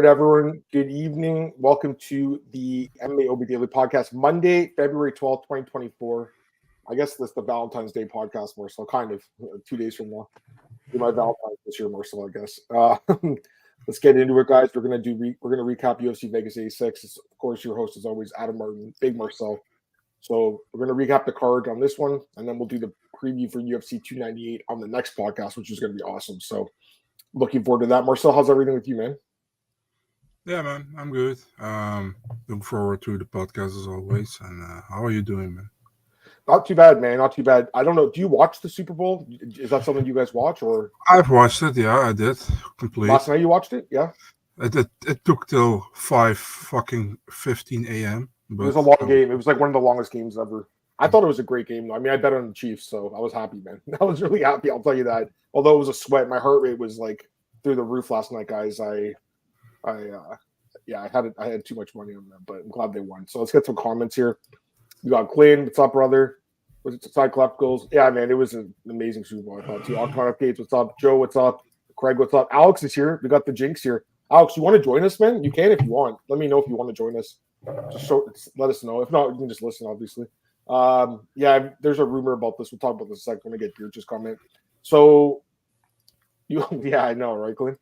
right, everyone. Good evening. Welcome to the MMAOB Daily Podcast, Monday, February 12th, 2024. I guess that's the Valentine's Day podcast, Marcel, kind of 2 days from now. Do my Valentine's this year, Marcel, I guess. Let's get into it, guys. We're gonna recap UFC Vegas 86. It's, of course, your host is always Adam Martin, Big Marcel. So we're gonna recap the card on this one, and then we'll do the preview for UFC 298 on the next podcast, which is gonna be awesome. So looking forward to that. Marcel, how's everything with you, man? Yeah, man, I'm good. Looking forward to the podcast as always. And how are you doing, man? Not too bad, man. Not too bad. I don't know. Do you watch the Super Bowl? Is that something you guys watch? Or I've watched it. Yeah, I did. Complete. Last night you watched it? Yeah. It took till 5:15 a.m. It was a long game. It was like one of the longest games ever. I thought it was a great game. I mean, I bet on the Chiefs, so I was happy, man. I was really happy. I'll tell you that. Although it was a sweat, my heart rate was like through the roof last night, guys. I had too much money on them, but I'm glad they won. So let's get some comments here. You got Clint, what's up, brother? Was it Cyclops? Yeah, man, it was an amazing Super Bowl, I thought too. Ocon Updates, what's up? Joe, what's up? Craig, what's up? Alex is here. We got the Jinx here. Alex, you want to join us, man? You can if you want. Let me know if you want to join us. Let us know. If not, you can just listen, obviously. Yeah, there's a rumor about this. We'll talk about this in a second when I get Beerch's comment. So, yeah, I know, right, Clint?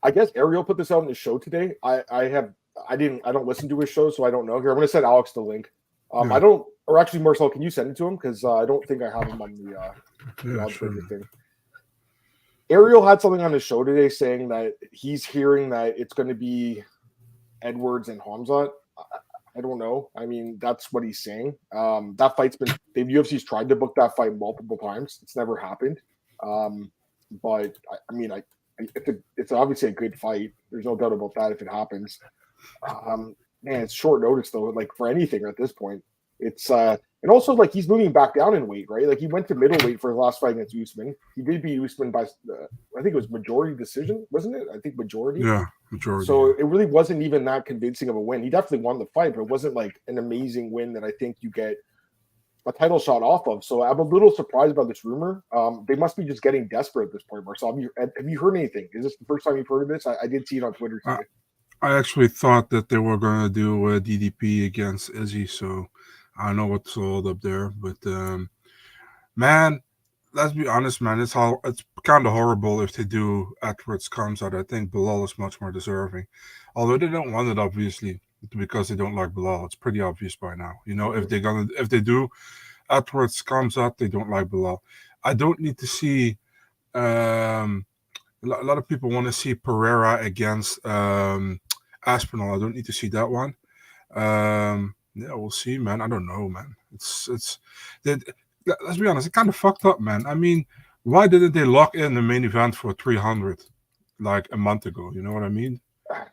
I guess Ariel put this out in the show today. I don't listen to his show, so I don't know. Here, I'm going to send Alex the link. Or actually, Marcel, can you send it to him? Because I don't think I have him on the sure. thing. Ariel had something on his show today saying that he's hearing that it's going to be Edwards and Hamzat. I don't know. I mean, that's what he's saying. That fight's been – the UFC's tried to book that fight multiple times. It's never happened. But, I mean, it's obviously a good fight. There's no doubt about that if it happens. Man, it's short notice though. Like for anything at this point, it's and also like he's moving back down in weight, right? Like he went to middleweight for his last fight against Usman. He did beat Usman by I think it was majority decision, wasn't it? I think majority. Yeah, majority. So it really wasn't even that convincing of a win. He definitely won the fight, but it wasn't like an amazing win that I think you get a title shot off of. So I'm a little surprised about this rumor. They must be just getting desperate at this point, Marcel. Have you heard anything? Is this the first time you've heard of this? I did see it on Twitter today. I actually thought that they were going to do DDP against Izzy, so I know what's all up there. But, man, let's be honest, man. It's kind of horrible if they do Edwards comes out. I think Bilal is much more deserving. Although they don't want it, obviously, because they don't like Bilal. It's pretty obvious by now. You know, if they do Edwards comes out, they don't like Bilal. I don't need to see a lot of people want to see Pereira against Aspinall. I don't need to see that one. Yeah, we'll see, man. I don't know, man. Let's be honest, it kind of fucked up, man. I mean, why didn't they lock in the main event for 300 like a month ago? You know what I mean?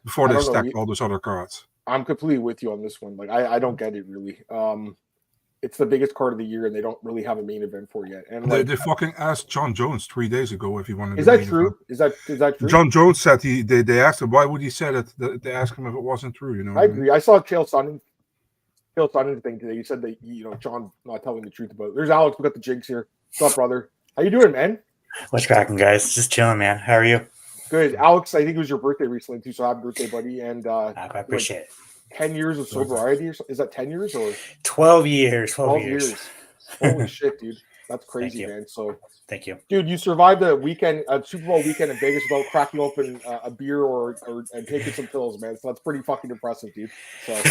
Before they stacked all those other cards. I'm completely with you on this one. Like, I don't get it really. It's the biggest card of the year, and they don't really have a main event for it yet. And like, they fucking asked John Jones 3 days ago if he wanted. Is that true? Is that true? John Jones said they asked him why would he say that. They asked him if it wasn't true. You know. I agree. I saw Chael Sonnen thing today. He said that John's not telling the truth about it. There's Alex. We got the Jinx here. What's up, brother? How you doing, man? What's cracking, guys? Just chilling, man. How are you? Good, Alex. I think it was your birthday recently too. So happy birthday, buddy! And I appreciate it. 10 years of sobriety, or is that 10 years or 12 years? 12 years. Holy shit, dude. That's crazy, man. So thank you. Dude, you survived a Super Bowl weekend in Vegas without cracking open a beer and taking some pills, man. So that's pretty fucking impressive, dude. So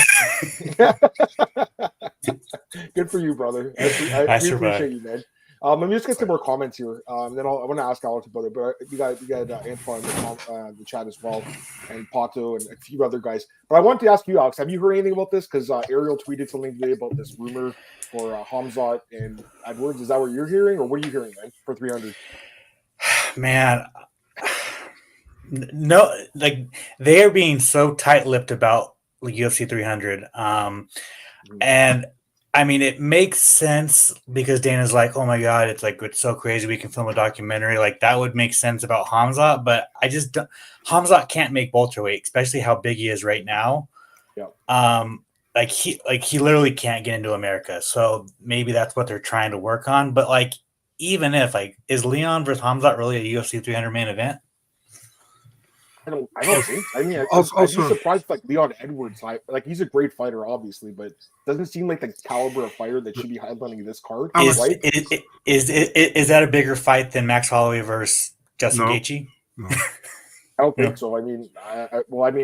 good for you, brother. I appreciate you, man. Let me just get some more comments here. Then I want to ask Alex about it, but we got Antoine in the chat as well, and Pato and a few other guys. But I wanted to ask you, Alex, have you heard anything about this? Because Ariel tweeted something today about this rumor for Hamzat and Edwards. Is that what you're hearing, or what are you hearing, man, for 300? Man, no, like they are being so tight-lipped about UFC 300, and. I mean, it makes sense because Dana's like, oh my God, it's so crazy. We can film a documentary. Like that would make sense about Hamzat, but I just don't. Hamzat can't make welterweight, especially how big he is right now. Yeah. He literally can't get into America. So maybe that's what they're trying to work on. But like, even if is Leon versus Hamzat really a UFC 300 main event? I don't think. I mean, Also- I'd be surprised if, like, Leon Edwards, like, he's a great fighter, obviously, but doesn't seem like the caliber of fighter that should be headlining this card, Is, right? is that a bigger fight than Max Holloway versus Justin No. Gaethje? No. I don't think so. I mean,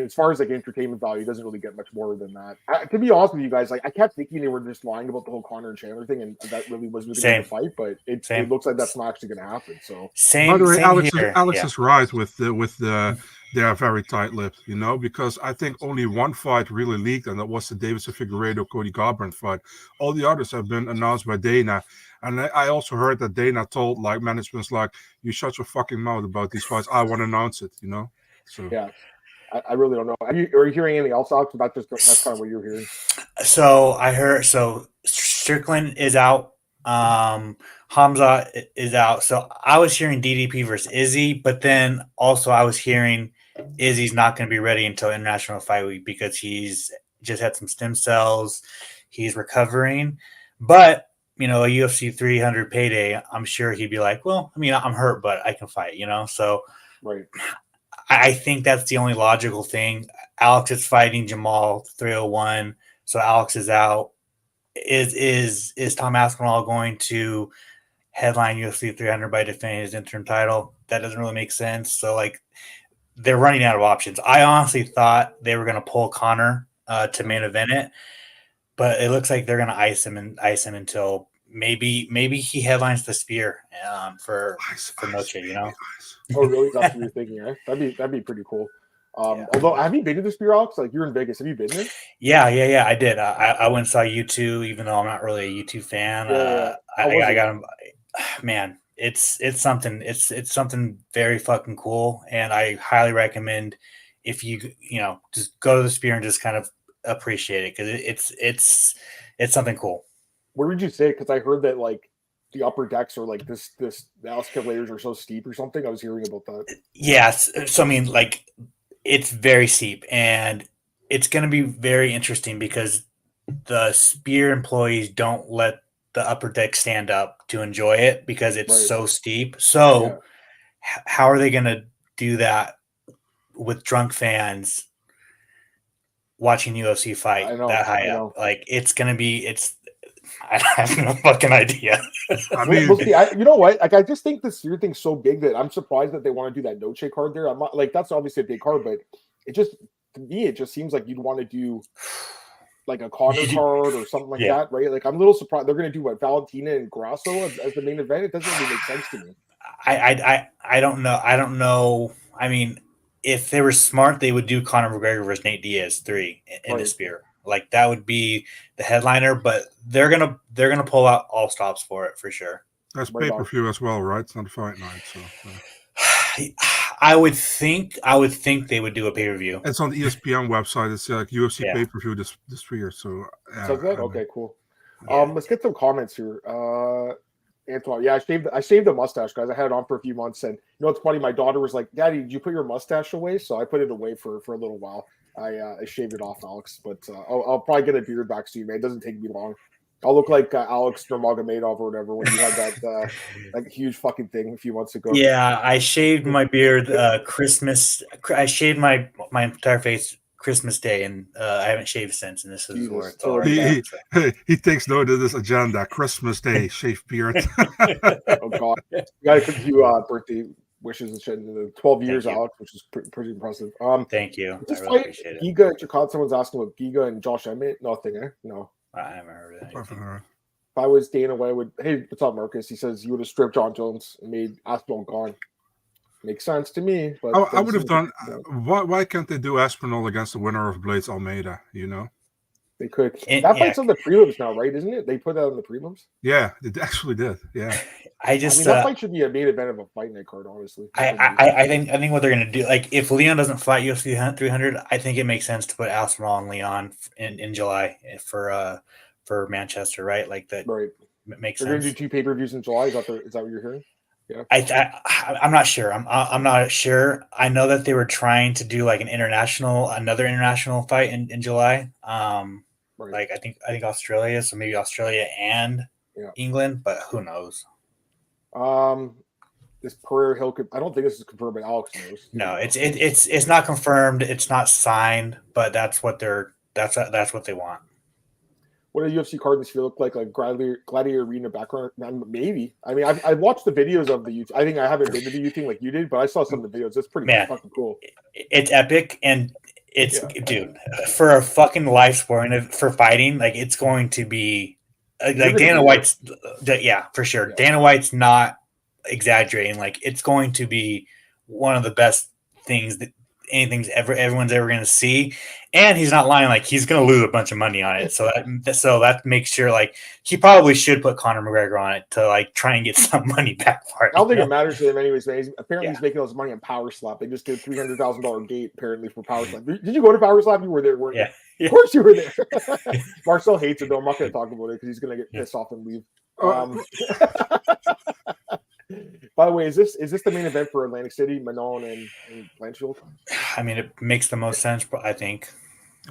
as far as like entertainment value, it doesn't really get much more than that. To be honest with you guys, like, I kept thinking they were just lying about the whole Conor and Chandler thing, and that really was really going to fight, but it looks like that's not actually going to happen. So, Same. By the way, same Alex here. is right with they are very tight-lipped, you know, because I think only one fight really leaked, and that was the Davidson Figueiredo Cody Garbrandt fight. All the others have been announced by Dana, and I also heard that Dana told like management's like, "You shut your fucking mouth about these fights. I want to announce it," you know. So yeah, I really don't know. Are you hearing anything else, Alex? That's kind of what you're hearing. So I heard. So Strickland is out. Hamza is out. So I was hearing DDP versus Izzy, but then also I was hearing Izzy's not going to be ready until International Fight Week because he's just had some stem cells. He's recovering, but a UFC 300 payday, I'm sure he'd be like, well, I mean, I'm hurt, but I can fight, So Right. I think that's the only logical thing. Alex is fighting Jamal 301, so Alex is out. Is Tom Aspinall going to headline UFC 300 by defending his interim title? That doesn't really make sense. So, like, they're running out of options. I honestly thought they were going to pull Conor to main event it, but it looks like they're going to ice him until maybe he headlines the Spear for Noche. Oh, really? That's what you're thinking, right? That'd be pretty cool. Although, have you been to the Spear, Alex? Like, you're in Vegas. Have you been there? Yeah, I did. I went and saw U2, even though I'm not really a U2 fan. I got him. Man, it's something. It's something very fucking cool, and I highly recommend if you just go to the Spear and just kind of appreciate it because it's something cool. Where would you say? Because I heard that like the upper decks are like the escalators are so steep or something. I was hearing about that. Yes, so I mean, like, it's very steep, and it's going to be very interesting because the Spear employees don't let the upper deck stand up to enjoy it because it's so steep. So how are they going to do that with drunk fans watching UFC fight that high up? Like, it's going to be I have no fucking idea. I mean, we'll see. You know what? Like, I just think the Spear thing's so big that I'm surprised that they want to do that Noche card there. I'm not like, that's obviously a big card, but to me, it just seems like you'd want to do like a Conor card or something like that, right? Like, I'm a little surprised they're going to do what, Valentina and Grasso as the main event. It doesn't really make sense to me. I don't know. I don't know. I mean, if they were smart, they would do Conor McGregor versus Nate Diaz 3 in the Spear. Like, that would be the headliner, but they're gonna pull out all stops for it for sure. That's pay-per-view as well, right? It's not a fight night, so. I would think they would do a pay-per-view. It's on the ESPN website. It's like UFC pay-per-view this year. So good. Okay, cool. Let's get some comments here. Antoine, I shaved the mustache, guys. I had it on for a few months, and it's funny. My daughter was like, "Daddy, did you put your mustache away?" So I put it away for a little while. I shaved it off, Alex, but I'll probably get a beard back soon, man. It doesn't take me long. I'll look like Alex Nurmagomedov or whatever when you had that like huge fucking thing a few months ago. Yeah, I shaved my beard Christmas. I shaved my entire face Christmas Day, and I haven't shaved since. And this is where it's all he takes note of this agenda. Christmas Day, shave beard. Oh God, you gotta give you birthday wishes and shit in the 12 years, Alex, which is pretty impressive. Thank you. I really appreciate it. Giga and Chikad, someone's asking about Giga and Josh Emmett. Nothing, eh? No. I haven't heard of anything. If I was Dana White, hey, what's up, Marcus? He says you would have stripped John Jones and made Aspinall gone. Makes sense to me. But I would have done. Why can't they do Aspinall against the winner of Blades Almeida? They could. That fight's on the prelims now, right? Isn't it? They put that on the prelims. Yeah, they actually did. Yeah. I mean, that fight should be a main event of a fight night card, honestly. I think what they're gonna do, like, if Leon doesn't fight UFC 300, I think it makes sense to put Aspinall and Leon in July for Manchester, right? Like that. Right. Makes sense. They're gonna do 2 pay-per-views in July. Is that what you're hearing? Yeah. I'm not sure. I'm not sure. I know that they were trying to do like another international fight in July. Right. Like I think Australia, so maybe Australia and England, but who knows? this Pereira Hill. I don't think this is confirmed, but Alex knows. No, it's not confirmed. It's not signed, but that's what they want. What do UFC cards feel look like Gladiator Arena background? Maybe. I mean, I've watched the videos of the YouTube. I think I haven't been to the YouTube like you did, but I saw some of the videos. It's pretty fucking cool. It's epic, and dude, for a fucking live sport and for fighting, like it's going to be like Dana White's. Yeah, for sure. Yeah. Dana White's not exaggerating. Like it's going to be one of the best things that everyone's ever going to see, and he's not lying. Like he's going to lose a bunch of money on it. So that makes sure like he probably should put Conor McGregor on it to like try and get some money back for it. I don't think it matters to him anyways, man. Apparently he's making all his money on Power Slap. They just did $300,000 gate apparently for Power Slap. Did you go to Power Slap? You were there, weren't you? Yeah. Of course you were there. Marcel hates it though. I'm not going to talk about it because he's going to get pissed off and leave. By the way, is this the main event for Atlantic City, Manon and Blanchfield? I mean, it makes the most sense, but I think.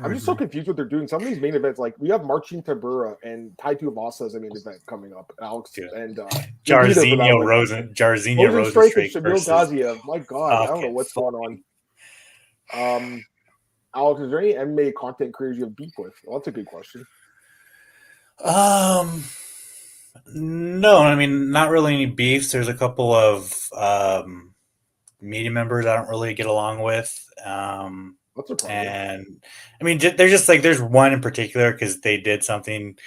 I'm just so confused what they're doing. Some of these main events, like we have Marcin Tybura and Tai Tuivasa as a main event coming up. Alex and Jairzinho Rosen Strike versus Gaziev. My God, I don't know what's going on. Alex, is there any MMA content creators you have beef with? Well, that's a good question. No, I mean, not really any beefs. There's a couple of media members I don't really get along with. What's the problem? And I mean, there's one in particular because they did something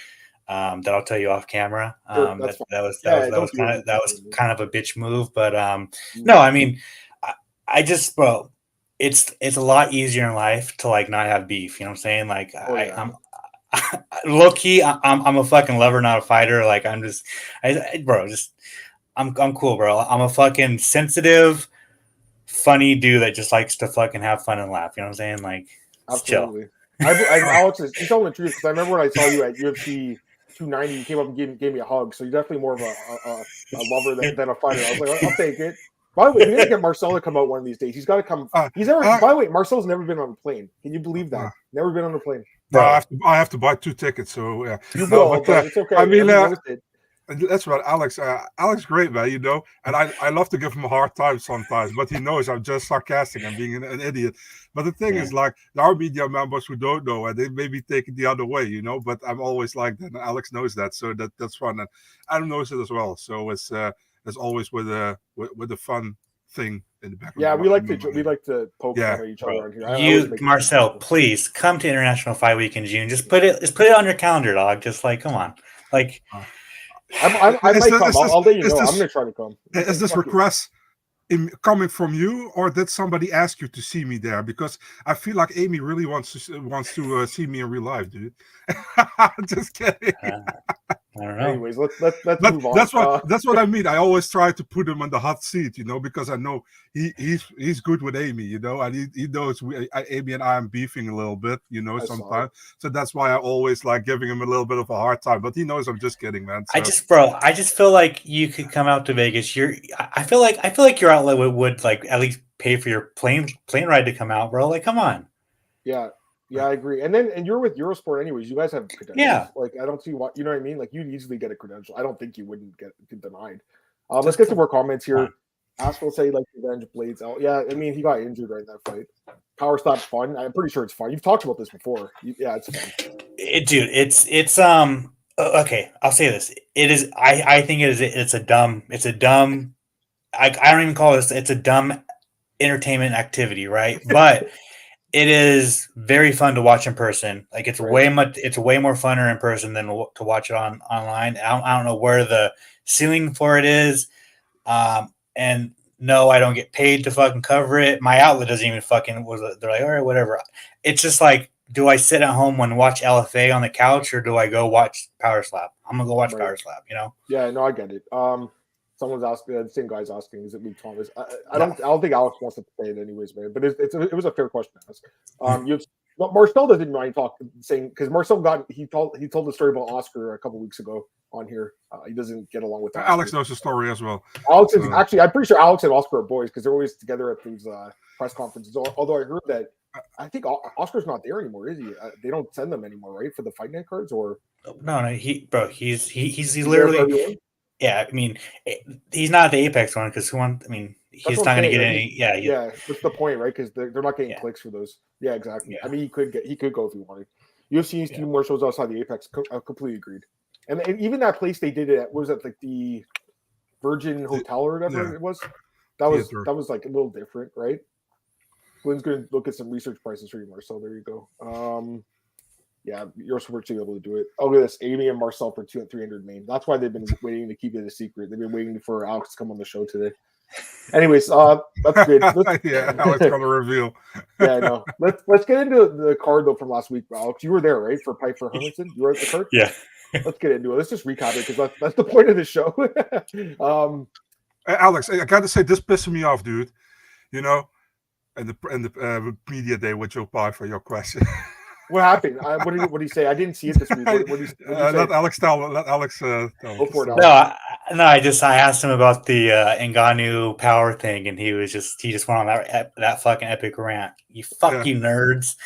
that I'll tell you off camera. That was kind of a bitch move, but no, I mean, I just it's a lot easier in life to like not have beef. You know what I'm saying? Like I'm low key, I'm a fucking lover, not a fighter. Like I'm cool, bro. I'm a fucking sensitive, funny dude that just likes to fucking have fun and laugh. You know what I'm saying? Like, absolutely. Alex, you're telling the truth because I remember when I saw you at UFC 290, you came up and gave me a hug. So you're definitely more of a lover than a fighter. I was like, I'll take it. By the way, we need to get Marcel to come out one of these days. He's got to come. By the way, Marcel's never been on a plane. Can you believe that? Never been on a plane. No, I have to buy 2 tickets. So yeah, you will, but it's okay. I mean, that's right, Alex. Alex, great man, you know, and I love to give him a hard time sometimes, but he knows I'm just sarcastic. I'm being an idiot. But the thing is, like, there are media members who don't know, and they maybe take it the other way, you know. But I'm always like that, and Alex knows that, so that's fun, and Adam knows it as well. So it's always with a fun thing in the back. Yeah, we like to poke at each other on here. You, Marcel, please come to International Fight Week in June. Just put it on your calendar, dog. Just like, come on, like. I might come. I'll let you know. I'm going to try to come. Is this request coming from you, or did somebody ask you to see me there? Because I feel like Amy really wants to see me in real life, dude. Just kidding. I don't know. Anyways, let's move on. That's what I mean. I always try to put him on the hot seat, you know, because I know he's good with Amy, you know, and he knows Amy and I am beefing a little bit, you know, sometimes. So that's why I always like giving him a little bit of a hard time. But he knows I'm just kidding, man. So. I just feel like you could come out to Vegas. I feel like your outlet would like at least pay for your plane ride to come out, bro. Like, come on. Yeah, I agree. And you're with Eurosport anyways. You guys have credentials. Yeah. Like, I don't see why, you know what I mean? Like, you'd easily get a credential. I don't think you wouldn't get denied. Let's get some more comments here. Ask will say like revenge blades out. Yeah, I mean, he got injured right in that fight. Power slap's fun. I'm pretty sure it's fun. You've talked about this before. Yeah, it's fun. Dude, it's okay. I'll say this. It is. I think it is. It's a dumb. I don't even call this. It's a dumb entertainment activity, right? But. It is very fun to watch in person. Like it's way more funner in person than to watch it online. I don't know where the ceiling for it is. And no, I don't get paid to fucking cover it. My outlet doesn't even they're like, all right, whatever. It's just like, do I sit at home and watch LFA on the couch or do I go watch Power Slap? I'm gonna go watch Power Slap, you know? Yeah, no, I get it. Someone's asking, the same guy's asking, is it Luke Thomas? I don't think Alex wants to play it anyways, man. But it was a fair question to ask. Marcel doesn't mind saying because Marcel he told the story about Oscar a couple weeks ago on here. He doesn't get along with that. Alex knows the story as well. Alex is actually, I'm pretty sure Alex and Oscar are boys because they're always together at these press conferences. Although I heard that I think Oscar's not there anymore, is he? They don't send them anymore, right, for the fight night cards or no. He's literally. Yeah, I mean, he's not the Apex one because he's not going to get any. Yeah, that's the point, right? Because they're not getting clicks for those. Yeah, exactly. Yeah. I mean, he could go if he wanted. UFC needs to do more shows outside the Apex. I completely agreed. And even that place they did it at, was it like the Virgin Hotel or whatever it was? That was like a little different, right? Glynn's going to look at some research prices for you, Marcel. There you go. Yeah, you're supposed to be able to do it. Oh, look at this. Amy and Marcel for 300 main. That's why they've been waiting to keep it a secret. They've been waiting for Alex to come on the show today. Anyways, that's good. Alex going to reveal. Yeah, I know. Let's get into the card, though, from last week, Alex. You were there, right, for Pyfer Hermansson? You were at the card? Yeah. Let's get into it. Let's just recap it because that's the point of the show. Alex, I got to say, this pissing me off, dude. You know, and the media day with Joe Pyfer, your question. What happened? What did he say? I didn't see it this week. What did he say? Let Alex tell. Let Alex tell. Go for it, Alex. I asked him about the Ngannou power thing, and he just went on that fucking epic rant. You nerds.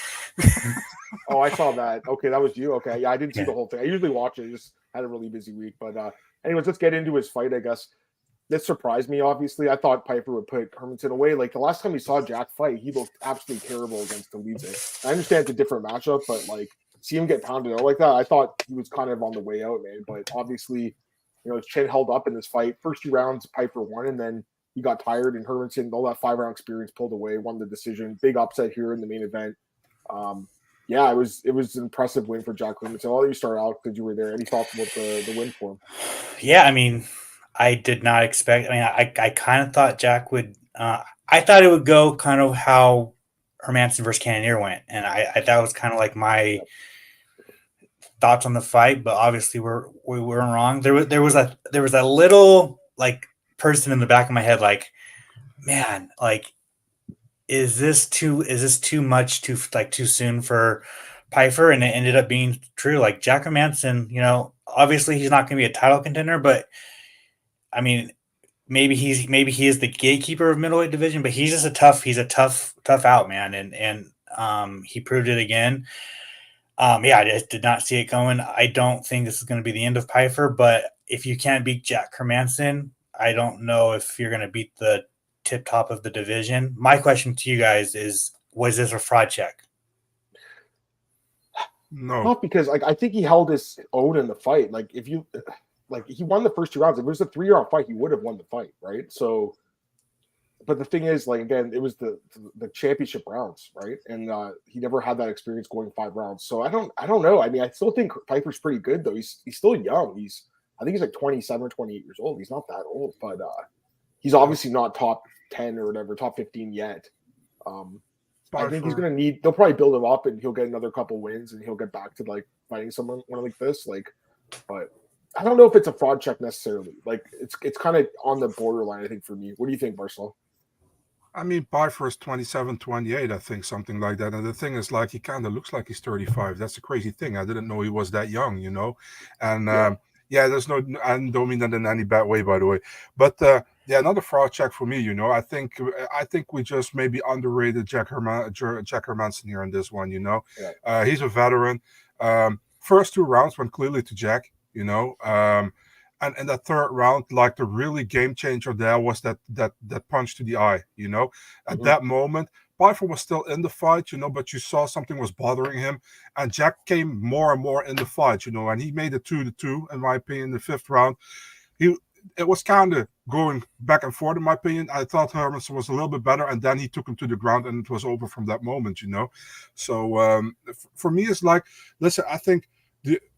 Oh, I saw that. Okay, that was you. Okay, yeah, I didn't see the whole thing. I usually watch it. I just had a really busy week. But anyways, let's get into his fight, I guess. This surprised me, obviously. I thought Pyfer would put Hermansson away. Like, the last time we saw Jack fight, he looked absolutely terrible against Elidze. I understand it's a different matchup, but, like, see him get pounded out like that, I thought he was kind of on the way out, man. But obviously, his chin held up in this fight. First 2 rounds, Pyfer won, and then he got tired, and Hermansson, all that 5-round experience, pulled away, won the decision. Big upset here in the main event. Yeah, it was an impressive win for Jack Hermansson. I'll let you start out because you were there. Any thoughts about the win for him? Yeah, I mean, I did not expect. I mean, I kind of thought Jack would. I thought it would go kind of how Hermansson versus Cannonier went, and I that was kind of like my thoughts on the fight. But obviously, we weren't wrong. There was a little like person in the back of my head, like, man, like, is this too much too soon for Pyfer? And it ended up being true. Like, Jack Hermansson, obviously he's not going to be a title contender, but I mean, maybe he is the gatekeeper of middleweight division, but he's just a tough out, man. And he proved it again. I just did not see it going. I don't think this is going to be the end of Pyfer, but if you can't beat Jack Hermansson, I don't know if you're going to beat the tip top of the division. My question to you guys is, was this a fraud check? No. Not because, like, I think he held his own in the fight. Like, if you... Like, he won the first 2 rounds. If it was a 3-round fight, he would have won the fight, right? So, but the thing is, like, again, it was the championship rounds, right? And he never had that experience going 5 rounds. So I don't know. I mean, I still think Pyfer's pretty good, though. He's still young. I think he's like 27, 28 years old. He's not that old, but he's obviously not top 10 or whatever, top 15 yet. I think he's going to they'll probably build him up and he'll get another couple wins and he'll get back to, like, fighting someone like this. Like, but I don't know if it's a fraud check necessarily. Like, it's kind of on the borderline, I think, for me. What do you think, Marcel? I mean, Pyfer is 27, 28, I think, something like that. And the thing is, like, he kind of looks like he's 35. That's a crazy thing. I didn't know he was that young, And, there's no – I don't mean that in any bad way, by the way. But, another fraud check for me, I think we just maybe underrated Jack Hermansson here in this one, Yeah. He's a veteran. First 2 rounds went clearly to Jack. And in that 3rd round, like, the really game changer there was that punch to the eye, At that moment, Pyfer was still in the fight, but you saw something was bothering him. And Jack came more and more in the fight, and he made it 2-2, in my opinion, in the 5th round. It was kind of going back and forth, in my opinion. I thought Hermansson was a little bit better, and then he took him to the ground, and it was over from that moment, So for me, it's like, listen, I think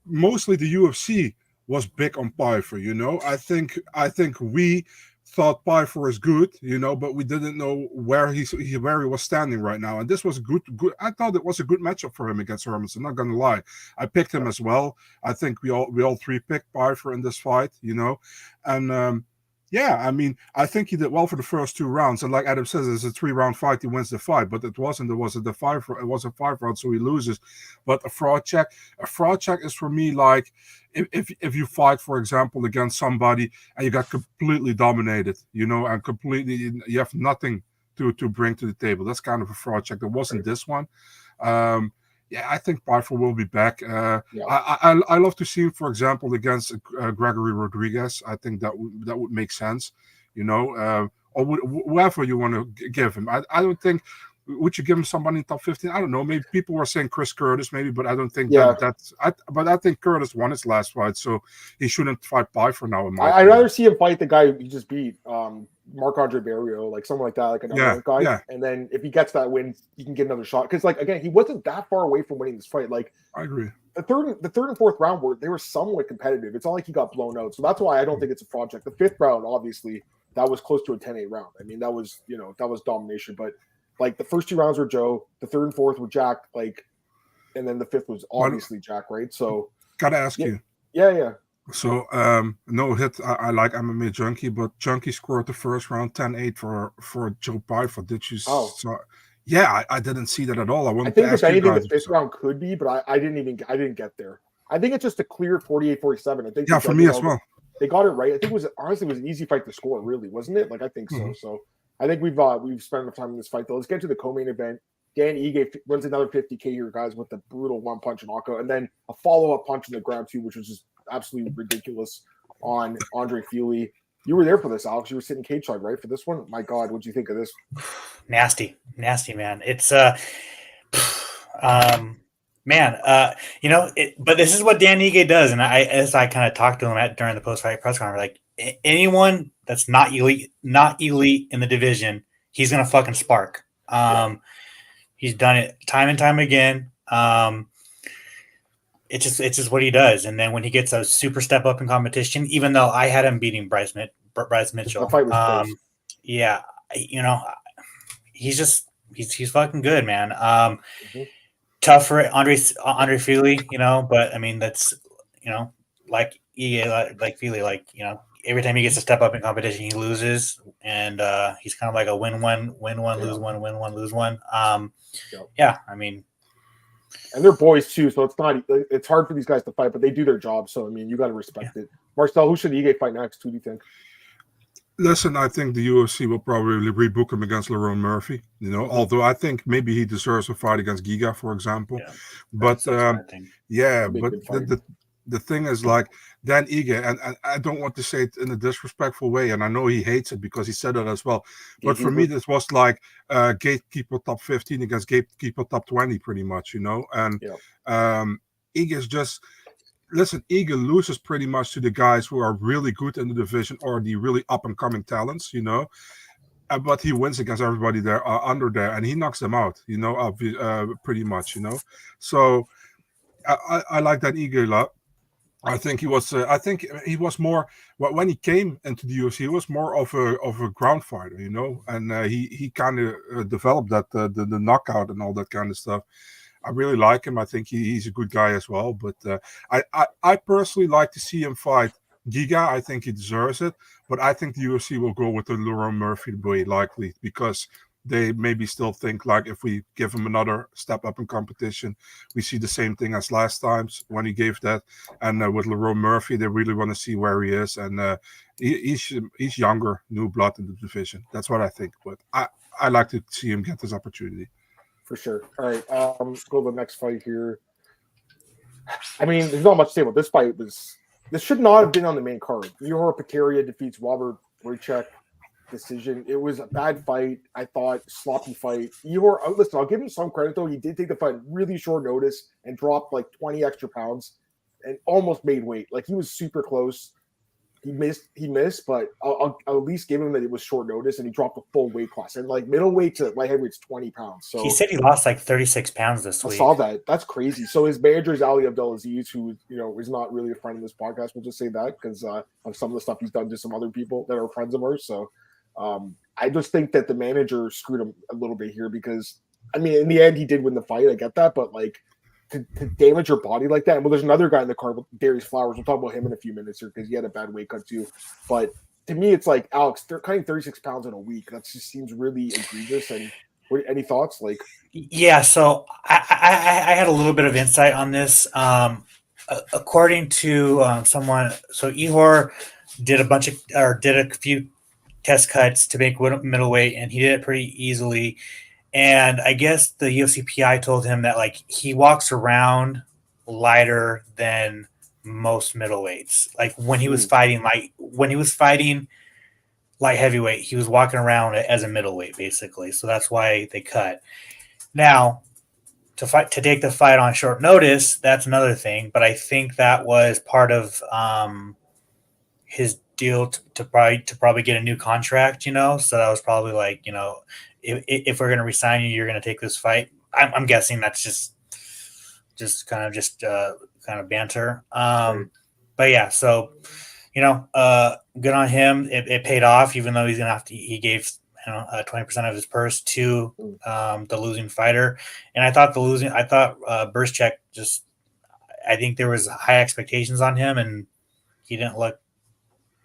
mostly the UFC was big on Pyfer, I think we thought Pyfer was good, but we didn't know where he was standing right now. And this was good. I thought it was a good matchup for him against Hermansson. Not gonna lie, I picked him as well. I think we all 3 picked Pyfer in this fight, and. I mean, I think he did well for the first 2 rounds. And like Adam says, it's a 3-round fight. He wins the fight, but it wasn't. It was a 5 round, so he loses. But a fraud check is for me like if you fight, for example, against somebody and you got completely dominated, and completely you have nothing to bring to the table. That's kind of a fraud check. There wasn't this one. Yeah, I think Pyfer will be back. Yeah. I love to see him, for example, against Gregory Rodriguez. I think that would make sense, or whoever you want to give him. I don't think. Would you give him somebody in top 15? I don't know. Maybe people were saying Chris Curtis, maybe, but I don't think that's. But I think Curtis won his last fight, so he shouldn't fight Pyfer now. I'd rather see him fight the guy he just beat, Marc-Andre Barrio, like someone like that, like another guy. Yeah. And then if he gets that win, he can get another shot. Because, like, again, he wasn't that far away from winning this fight. Like, I agree. The third and fourth round they were somewhat competitive. It's not like he got blown out, so that's why I don't think it's a project. The fifth round, obviously, that was close to a 10-8 round. I mean, that was domination, but. Like the first 2 rounds were Joe, the third and fourth were Jack, and then the fifth was obviously Jack, right? So, gotta ask you. Yeah. So, no hit. I like MMA Junkie, but Junkie scored the first round 10-8 for Joe Pyfer. Did you? Oh, yeah. I didn't see that at all. I think if anything, the fifth round could be, but I didn't get there. I think it's just a clear 48-47. I think. Yeah, for me as well. They got it right. I think it was an easy fight to score, really, wasn't it? Like I think so. So. I think we've spent enough time in this fight, though. Let's get to the co-main event. Dan Ige runs another 50K here, guys, with the brutal one-punch knockout, and then a follow-up punch in the ground, too, which was just absolutely ridiculous on Andre Fili. You were there for this, Alex. You were sitting cage side, right, for this one? My God, what'd you think of this? Nasty, man. It's but this is what Dan Ige does, and I kind of talked to him during the post-fight press conference, like, anyone that's not elite in the division, he's gonna fucking spark. He's done it time and time again. It's just what he does. And then when he gets a super step up in competition, even though I had him beating Bryce Mitchell, that fight was close. Yeah, he's fucking good, man. Tough for Andre Fili, but I mean that's like Fili, every time he gets a step up in competition, he loses, and he's kind of like a win one, lose one, win one, lose one. Yeah, I mean, and they're boys too, so it's hard for these guys to fight, but they do their job. So I mean, you got to respect it. Marcel, who should Ige fight next? Who do you think? Listen, I think the UFC will probably rebook him against Lerone Murphy. Although I think maybe he deserves a fight against Giga, for example. Yeah, but the the thing is, like, Dan Ige, and I don't want to say it in a disrespectful way, and I know he hates it because he said that as well. But for me, this was like gatekeeper top 15 against gatekeeper top 20, pretty much, And Ige is just, listen, Ige loses pretty much to the guys who are really good in the division or the really up-and-coming talents, but he wins against everybody there under there, and he knocks them out, pretty much, So I like that Ige a lot. I think he was more when he came into the UFC. He was more of a ground fighter, and he kind of developed that the knockout and all that kind of stuff. I really like him. I think he's a good guy as well. But I personally like to see him fight Giga. I think he deserves it. But I think the UFC will go with the Lerone Murphy way likely because they maybe still think like if we give him another step up in competition, we see the same thing as last times when he gave that. And with Lerone Murphy, they really want to see where he is. And he's younger, new blood in the division. That's what I think. But I like to see him get this opportunity. For sure. All right, let's go to the next fight here. I mean, there's not much to say about this fight. This should not have been on the main card. Ihor Peteria defeats Robert Wojciech. Decision. It was a bad fight. I thought sloppy fight. Ihor, listen, I'll give him some credit though. He did take the fight really short notice and dropped like 20 extra pounds and almost made weight. Like he was super close. He missed, but I'll at least give him that it was short notice and he dropped a full weight class. And like middleweight to light heavyweight's 20 pounds. So he said he lost like 36 pounds this week. I saw that. That's crazy. So his manager is Ali Abdelaziz, who is not really a friend of this podcast. We'll just say that because of some of the stuff he's done to some other people that are friends of ours. So I just think that the manager screwed him a little bit here because, I mean, in the end, he did win the fight. I get that. But, like, to damage your body like that. And, well, there's another guy in the card, Darius Flowers. We'll talk about him in a few minutes here because he had a bad weight cut, too. But to me, it's like, Alex, they're cutting 36 pounds in a week. That just seems really egregious. And any thoughts? Like, yeah, so I had a little bit of insight on this. According to someone, so Ihor did a few test cuts to make middleweight, and he did it pretty easily. And I guess the UFC PI told him that like he walks around lighter than most middleweights. Like when he was fighting light heavyweight, he was walking around as a middleweight basically. So that's why they cut. Now, to take the fight on short notice, that's another thing. But I think that was part of his deal to probably get a new contract. So that was probably like, if we're going to resign you, you're going to take this fight. I'm guessing that's just kind of banter. But yeah, so good on him. It paid off, even though he's gonna he gave 20% of his purse to the losing fighter. And I thought Burschek I think there was high expectations on him, and he didn't look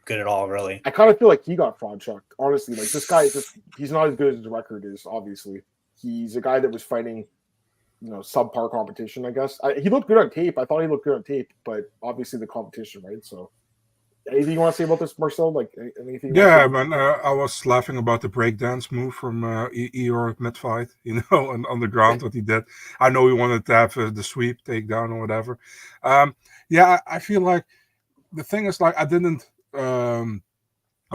good at all, really. I kind of feel like he got fraud checked, honestly. Like this guy he's not as good as his record is, obviously. He's a guy that was fighting, subpar competition, I guess. He looked good on tape. I thought he looked good on tape, but obviously the competition, right? So anything you want to say about this, Marcel? Like anything? Yeah, man. I was laughing about the breakdance move from Eeyore mid-fight, on the ground, what he did. I know he wanted to have the sweep, takedown, or whatever. I feel like the thing is, like, I didn't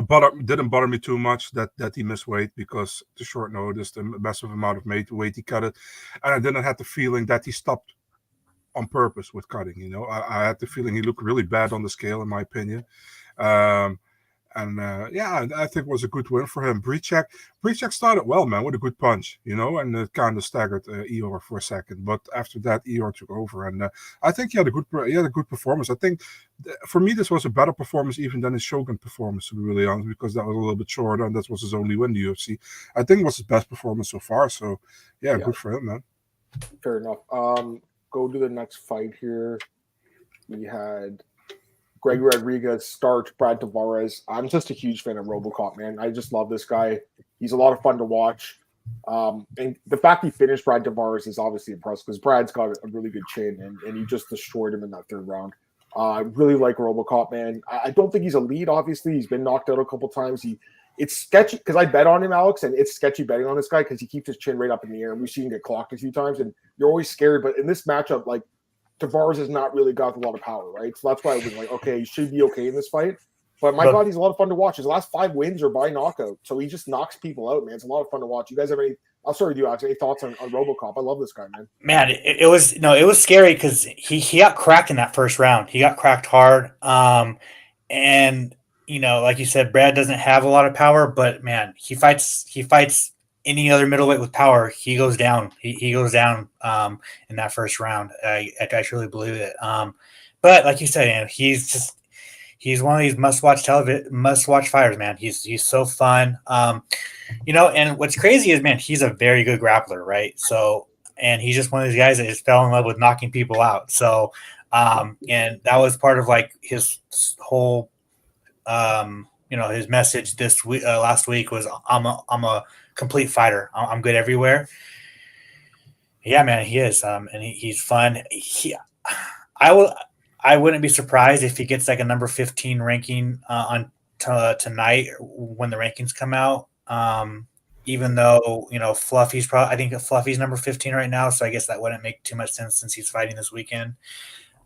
bother me too much that he missed weight, because the short notice, the massive amount of weight he cut it, and I didn't have the feeling that he stopped on purpose with cutting. I had the feeling he looked really bad on the scale, in my opinion. I think it was a good win for him. Brichek started well, man, with a good punch, and it kind of staggered Eeyore for a second. But after that, Eeyore took over, and I think he had a good performance. I think for me, this was a better performance even than his Shogun performance, to be really honest, because that was a little bit shorter, and that was his only win in the UFC. I think it was his best performance so far. So, yeah. Good for him, man. Fair enough. Go to the next fight here. We had Greg Rodriguez start Brad Tavares. I'm just a huge fan of RoboCop, man. I just love this guy. He's a lot of fun to watch. And the fact he finished Brad Tavares is obviously impressive, because Brad's got a really good chin, and he just destroyed him in that third round. I really like RoboCop, man. I don't think he's elite, obviously. He's been knocked out a couple times. It's sketchy, because I bet on him, Alex, and it's sketchy betting on this guy because he keeps his chin right up in the air, and we've seen him get clocked a few times, and you're always scared. But in this matchup, like, Tavares has not really got a lot of power, right? So that's why I was like, okay, he should be okay in this fight. But God, he's a lot of fun to watch. His last 5 wins are by knockout, so he just knocks people out, man. It's a lot of fun to watch. You guys have any? I'll start with you, Alex. Any thoughts on RoboCop? I love this guy, man. Man, it was scary because he got cracked in that first round. He got cracked hard, and like you said, Brad doesn't have a lot of power, but man, he fights any other middleweight with power. He goes down. He goes down in that first round. I truly believe it. But like you said, he's one of these must watch fighters, man. He's so fun. And what's crazy is, man, he's a very good grappler, right? So, and he's just one of these guys that just fell in love with knocking people out. So, and that was part of like his whole, his message this week, last week was, I'm a complete fighter. I'm good everywhere. Yeah, man, he is. And he's fun. I wouldn't be surprised if he gets like a number 15 ranking on tonight when the rankings come out. Even though, Fluffy's I think Fluffy's number 15 right now. So I guess that wouldn't make too much sense since he's fighting this weekend.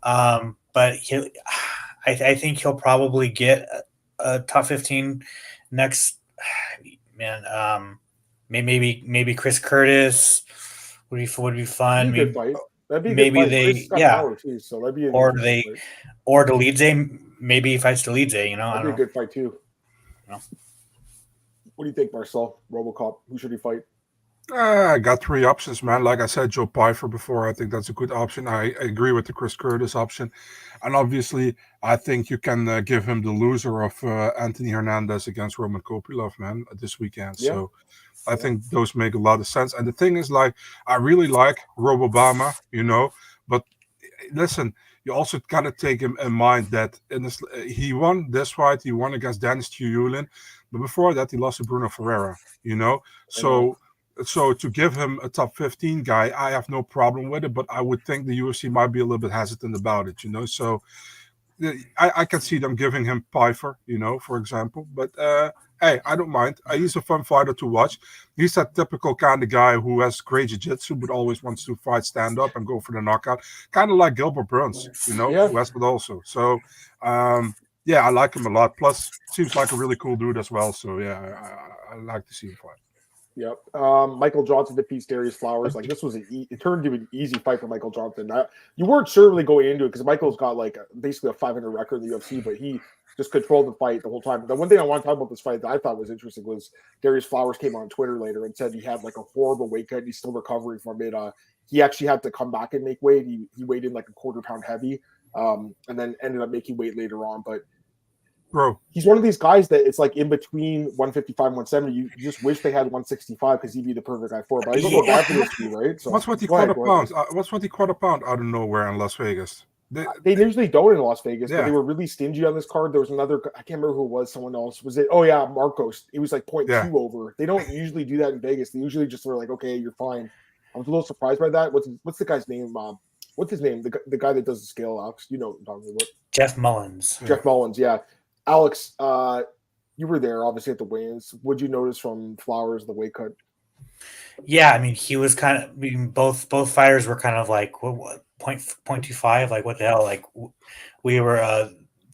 But I think he'll probably get a top 15 next, man. Maybe Chris Curtis would be fun. That'd be a good fight. That'd be a maybe good fight. They too, so that'd be or Delidze. Maybe he fights Delidze. That'd be a good fight too. What do you think, Marcel? RoboCop, who should he fight? I got 3 options, man. Like I said, Joe Pyfer before. I think that's a good option. I agree with the Chris Curtis option. And obviously, I think you can give him the loser of Anthony Hernandez against Roman Kopylov, man, this weekend. Yeah. So I think those make a lot of sense. And the thing is, like, I really like Robobama, but listen, you also got to take him in mind that he won this fight. He won against Dennis Tuyulin. But before that, he lost to Bruno Ferreira, So to give him a top 15 guy, I have no problem with it, but I would think the UFC might be a little bit hesitant about it, So I can see them giving him Pyfer, for example. But hey, I don't mind. He's a fun fighter to watch. He's that typical kind of guy who has great jiu-jitsu, but always wants to fight stand up and go for the knockout. Kind of like Gilbert Burns, who has it also. So, yeah, I like him a lot. Plus, seems like a really cool dude as well. So, yeah, I like to see him fight. Yep. Michael Johnson defeats Darius Flowers. Like, this was it turned into an easy fight for Michael Johnson. You weren't sure really going into it because Michael's got like basically a 500 record in the UFC, but he just controlled the fight the whole time. The one thing I want to talk about this fight that I thought was interesting was Darius Flowers came on Twitter later and said he had like a horrible weight cut. He's still recovering from it. He actually had to come back and make weight. He weighed in like a quarter pound heavy, and then ended up making weight later on. But bro, he's one of these guys that it's like in between 155 and 170. You just wish they had 165 because he'd be the perfect guy for it. But I don't know bad for this too, right? So what's what he caught a pound? What's what he caught a pound out of nowhere in Las Vegas? They usually don't in Las Vegas, but they were really stingy on this card. There was another, I can't remember who it was, someone else. Was it? Oh, yeah, Marcos. It was like 0.2 over. They don't usually do that in Vegas. They usually just are like, okay, you're fine. I was a little surprised by that. What's the guy's name? What's his name? The guy that does the scale, Alex. You know what I'm talking about. Jeff Mullins. Jeff Mullins, yeah. Alex, you were there, obviously, at the weigh-ins. What'd you notice from Flowers, the weight cut? Yeah, I mean, he was kind of. I mean, both fighters were kind of like what 0.25. Like what the hell? Like we were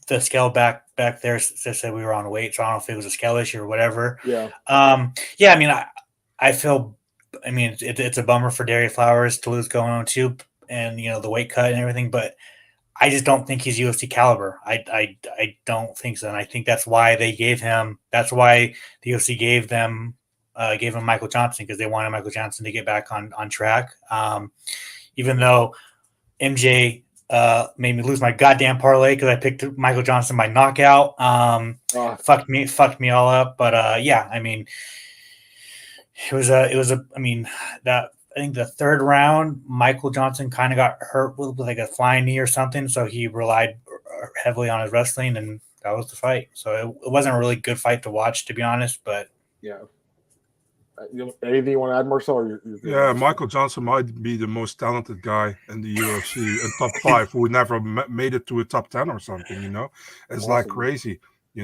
the scale back there said we were on weight, so I don't know if it was a scale issue or whatever. Yeah. Yeah. I mean, I feel. I mean, it's a bummer for Darius Flowers to lose going on too, and the weight cut and everything, but I just don't think he's UFC caliber. I don't think so, and I think that's why they gave him. That's why the UFC gave him Michael Johnson, because they wanted Michael Johnson to get back on track. Even though MJ made me lose my goddamn parlay because I picked Michael Johnson by knockout. Fucked me all up. But yeah, I mean, it was a. I mean, that I think the third round, Michael Johnson kind of got hurt with like a flying knee or something, so he relied heavily on his wrestling, and that was the fight. So it wasn't a really good fight to watch, to be honest. But yeah. Anything you want to add, Marcel? Yeah, Michael Johnson might be the most talented guy in the UFC, in top 5, who never made it to a top 10 or something. It's awesome. Like crazy. He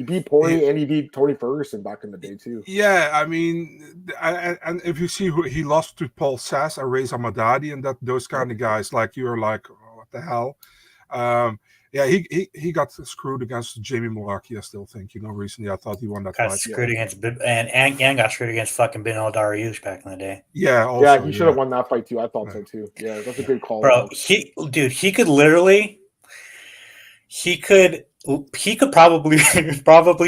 beat Poirier and he beat Tony Ferguson back in the day too. Yeah, I mean, and if you see who he lost to, Paul Sass and Reza Madadi, and those kind of guys, like you're like, oh, what the hell? Yeah, he got screwed against Jamie Mulaki, I still think. Recently I thought he won that fight. Screwed against and got screwed against fucking Benel Dariush back in the day. Yeah, also, he should have won that fight too. I thought so too. Yeah, that's a good call. Bro, he could literally he could probably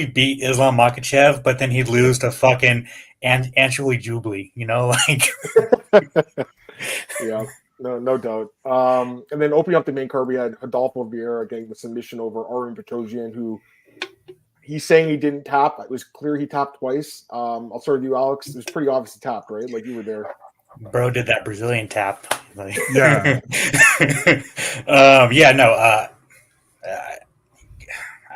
beat Islam Makhachev, but then he'd lose to fucking Anshuli Jubli, like yeah. No doubt. And then opening up the main card, we had Adolfo Vieira getting the submission over Arun Petrosian, who he's saying he didn't tap. It was clear he tapped twice. I'll start with you, Alex. It was pretty obvious he tapped, right? Like you were there. Bro did that Brazilian tap. Like, yeah.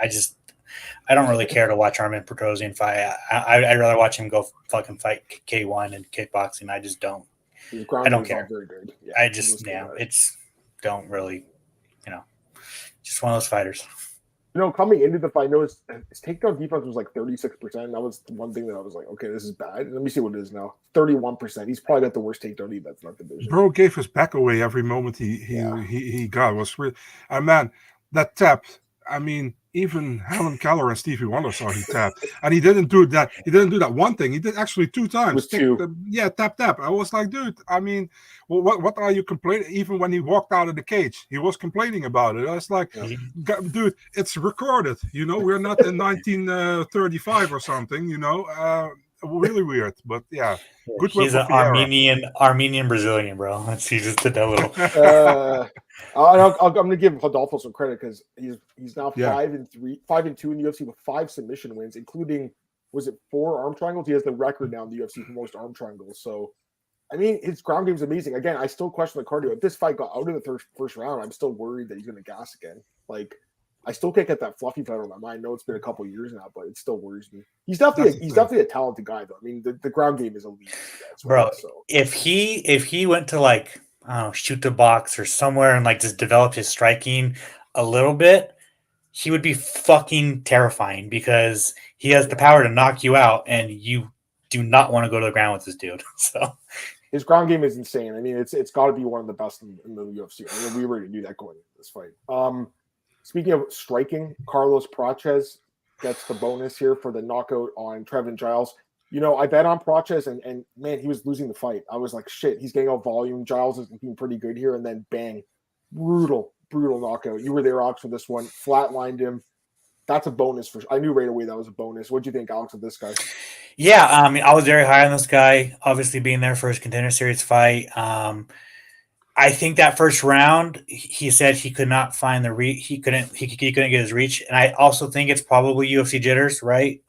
I don't really care to watch Armin Petrosian fight. I'd rather watch him go fucking fight K1 and kickboxing. I just don't. I don't care. Very good. Yeah, I just it's don't really, just one of those fighters. Coming into the fight, I know his takedown defense was like 36%. That was one thing that I was like, okay, this is bad. Let me see what it is now. 31%. He's probably got the worst takedown defense in that division. Bro gave his back away every moment he got. It was really, man, that tap. I mean, even Helen Keller and Stevie Wonder saw he tapped, and he didn't do that. He didn't do that one thing. He did actually 2 times. It was 2. Tap. I was like, dude. I mean, well, what are you complaining? Even when he walked out of the cage, he was complaining about it. I was like, dude, it's recorded. We're not in 1935 or something. Really weird, but yeah. Good. He's an Armenian Brazilian, bro. He just did that little. I'm going to give Rodolfo some credit because he's now 5-2 in the UFC with 5 submission wins, including 4 arm triangles. He has the record now in the UFC for most arm triangles. So, I mean, his ground game is amazing. Again, I still question the cardio. If this fight got out of the first round, I'm still worried that he's going to gas again. Like, I still can't get that fluffy fight on my mind. I know it's been a couple years now, but it still worries me. He's definitely a talented guy, though. I mean, the ground game is elite. Bro, if he went to like shoot the box or somewhere and like just develop his striking a little bit, he would be fucking terrifying because he has the power to knock you out, and you do not want to go to the ground with this dude. So his ground game is insane. I mean, it's got to be one of the best in the UFC. I mean, we already knew that going into this fight. Speaking of striking, Carlos Prates gets the bonus here for the knockout on Trevin Giles. You know, I bet on Prates, and man, he was losing the fight. I was like, shit, he's getting out volume. Giles is looking pretty good here, and then bang, brutal knockout. You were there, Alex, for this one. Flatlined him. That's a bonus for. I knew right away that was a bonus. What do you think, Alex, of this guy? Yeah, I mean, I was very high on this guy. Obviously, being there for his Contender Series fight. I think that first round, he said he could not find the reach. He couldn't get his reach, and I also think it's probably UFC jitters, right?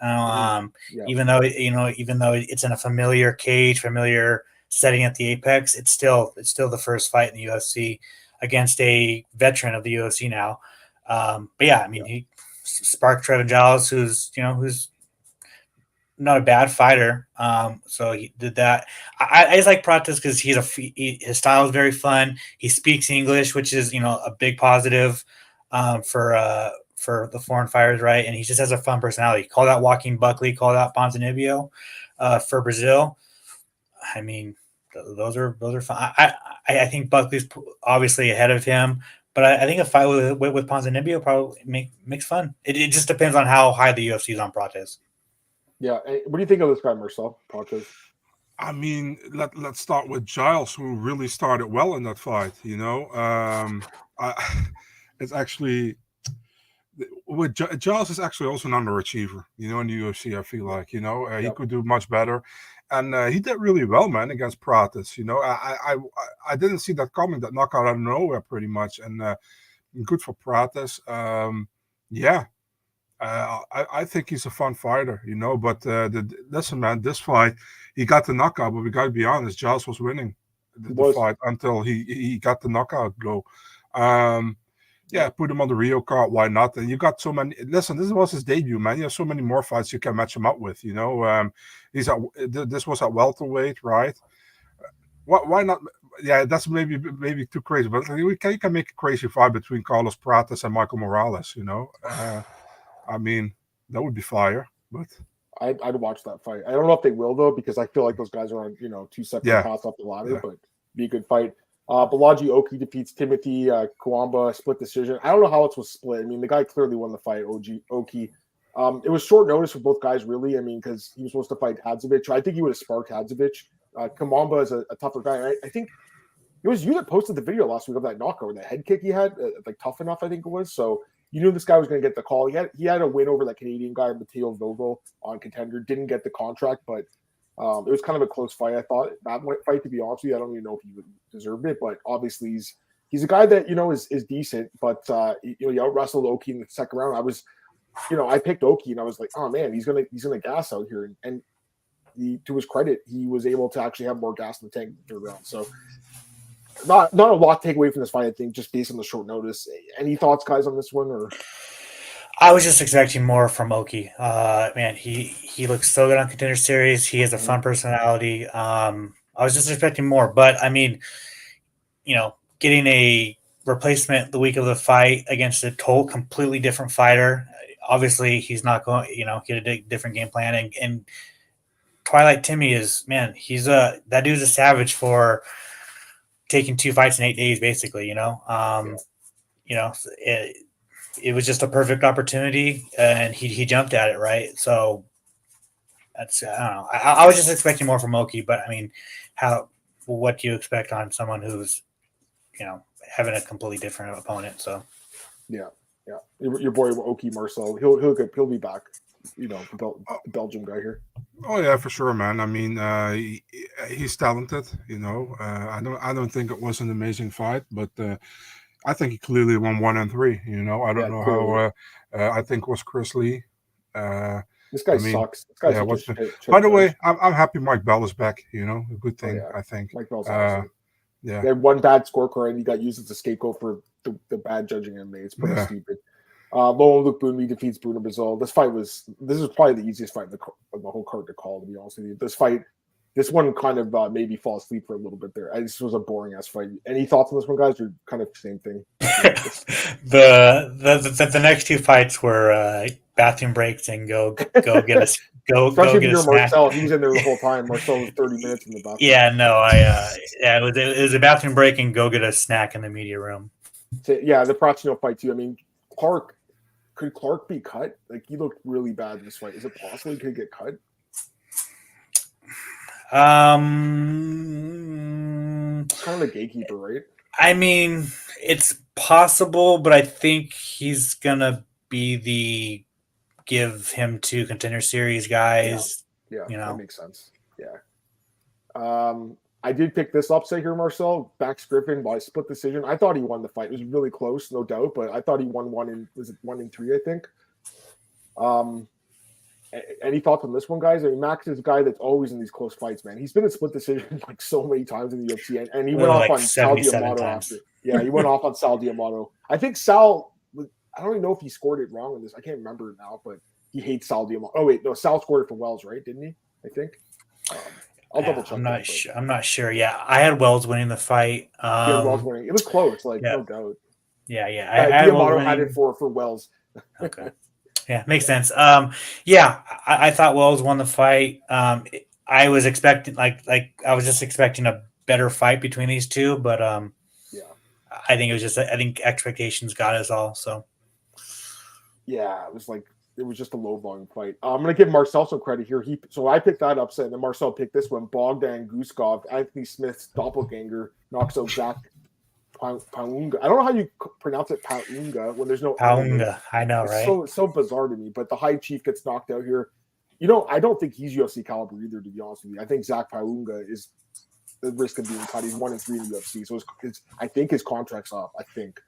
Even though it's in a familiar cage, familiar setting at the Apex, it's still the first fight in the UFC against a veteran of the UFC now. But yeah, I mean, he sparked Trevin Giles, who's not a bad fighter. So he did that. I just like Prates because his style is very fun. He speaks English, which is, a big positive for the foreign fighters, right? And he just has a fun personality. Call that Joaquin Buckley, call that Ponzinibbio for Brazil. I mean, those are fun. I think Buckley's obviously ahead of him, but I think a fight with Ponzinibbio probably makes fun. It just depends on how high the UFC is on Prates. Yeah. What do you think of this guy, Marcel Prates? I mean, let's start with Giles, who really started well in that fight. It's actually with Giles is actually also an underachiever. In the UFC, I feel like he could do much better, and he did really well, man, against Prates. I didn't see that coming, that knockout out of nowhere, pretty much, and good for Prates. I think he's a fun fighter, but listen, man, this fight, he got the knockout, but we got to be honest, Giles was winning the fight until he got the knockout blow. Put him on the Rio card, why not? And you got so many, listen, this was his debut, man. You have so many more fights you can match him up with, this was at welterweight, right? Why not? Yeah, that's maybe too crazy, but you can make a crazy fight between Carlos Prates and Michael Morales, I mean, that would be fire, but I'd watch that fight. I don't know if they will, though, because I feel like those guys are on, two separate paths up the ladder, but be a good fight. Balaji Oki defeats Timothy Kawamba, split decision. I don't know how it was split. I mean, the guy clearly won the fight, Oki. It was short notice for both guys, really. I mean, because he was supposed to fight Hadzovic. I think he would have sparked Hadzovic. Kawamba is a tougher guy. I think it was you that posted the video last week of that knockout, that head kick he had, like Tough Enough, I think it was. So you knew this guy was going to get the call. He had a win over that Canadian guy, Matteo Vovo, on Contender. Didn't get the contract, but it was kind of a close fight. I thought that fight, to be honest with you, I don't even know if he deserved it, but obviously he's a guy that is decent. But he out wrestled Oki in the second round. I was, I picked Oki, and I was like, oh man, he's gonna gas out here, and to his credit, he was able to actually have more gas in the tank in the third round. So. Not a lot to take away from this fight, I think, just based on the short notice. Any thoughts, guys, on this one? Or I was just expecting more from Oki. Man, he looks so good on Contender Series. He has a fun personality. I was just expecting more, but I mean, getting a replacement the week of the fight against a completely different fighter. Obviously, he's not going, get a different game plan. And Twilight Timmy is, man, that dude's a savage for taking 2 fights in 8 days, basically, it was just a perfect opportunity, and he jumped at it, right? So that's, I don't know. I was just expecting more from Oki, but I mean, what do you expect on someone who's, having a completely different opponent? So yeah. Your boy Oki, Marcel, he'll be back. The Belgium guy here. Oh yeah, for sure, man. I mean, he's talented. I don't think it was an amazing fight, but I think he clearly won 1 and 3. I don't know clearly. How. I think it was Chris Lee. This guy sucks. This guy's by the way, I'm happy Mike Bell is back. A good thing. I think Mike Bell's awesome. Yeah, they had one bad scorecard, and he got used as a scapegoat for the bad judging in May. It's pretty stupid. Luke Boonby defeats Bruno Brazil. This is probably the easiest fight of the whole card to call, to be honest with you. This fight, this one kind of made me fall asleep for a little bit there. This was a boring ass fight. Any thoughts on this one, guys? Or kind of same thing? The next two fights were bathroom breaks and go get a Especially if you're snack. Marcel, he was in there the whole time. Marcel was 30 minutes in the bathroom. Yeah, no, it was a bathroom break and go get a snack in the media room. So, yeah, the Prachnio fight too. I mean, could Clark be cut? Like, he looked really bad in this fight. Is it possible he could get cut? Kind of a gatekeeper, right? I mean, it's possible, but I think he's gonna be the give him to Contender Series guys. Yeah, you know, that makes sense. Yeah. I did pick this upset here, Marcel. Max Griffin by split decision. I thought he won the fight. It was really close, no doubt, but I thought he won 1 in 3, I think. Any thoughts on this one, guys? I mean, Max is a guy that's always in these close fights, man. He's been in split decision like so many times in the UFC, and he went off on Sal D'Amato after. Yeah, he went off on Sal D'Amato. I think Sal, I don't even know if he scored it wrong in this. I can't remember now, but he hates Sal D'Amato. Oh, wait, no, Sal scored it for Wells, right? Didn't he? I think. I'll double check. I'm not sure. Yeah, I had Wells winning the fight. Wells winning. It was close, like no doubt. Yeah. D'Amato had it for Wells. Okay. Yeah, makes sense. I thought Wells won the fight. I was expecting I was just expecting a better fight between these two, but I think it was just I think expectations got us all. So yeah, it was just a low volume fight. I'm gonna give Marcel some credit here. So I picked that upset, and then Marcel picked this one. Bogdan Guskov, Anthony Smith's doppelganger, knocks out Zach Paunga. I don't know how you pronounce it, Paunga, when there's no Paunga. I know, right? It's so bizarre to me. But the high chief gets knocked out here. You know, I don't think he's UFC caliber either, to be honest with you. I think Zach Paunga is the risk of being cut. He's 1 in 3 in the UFC, so I think his contract's up. I think.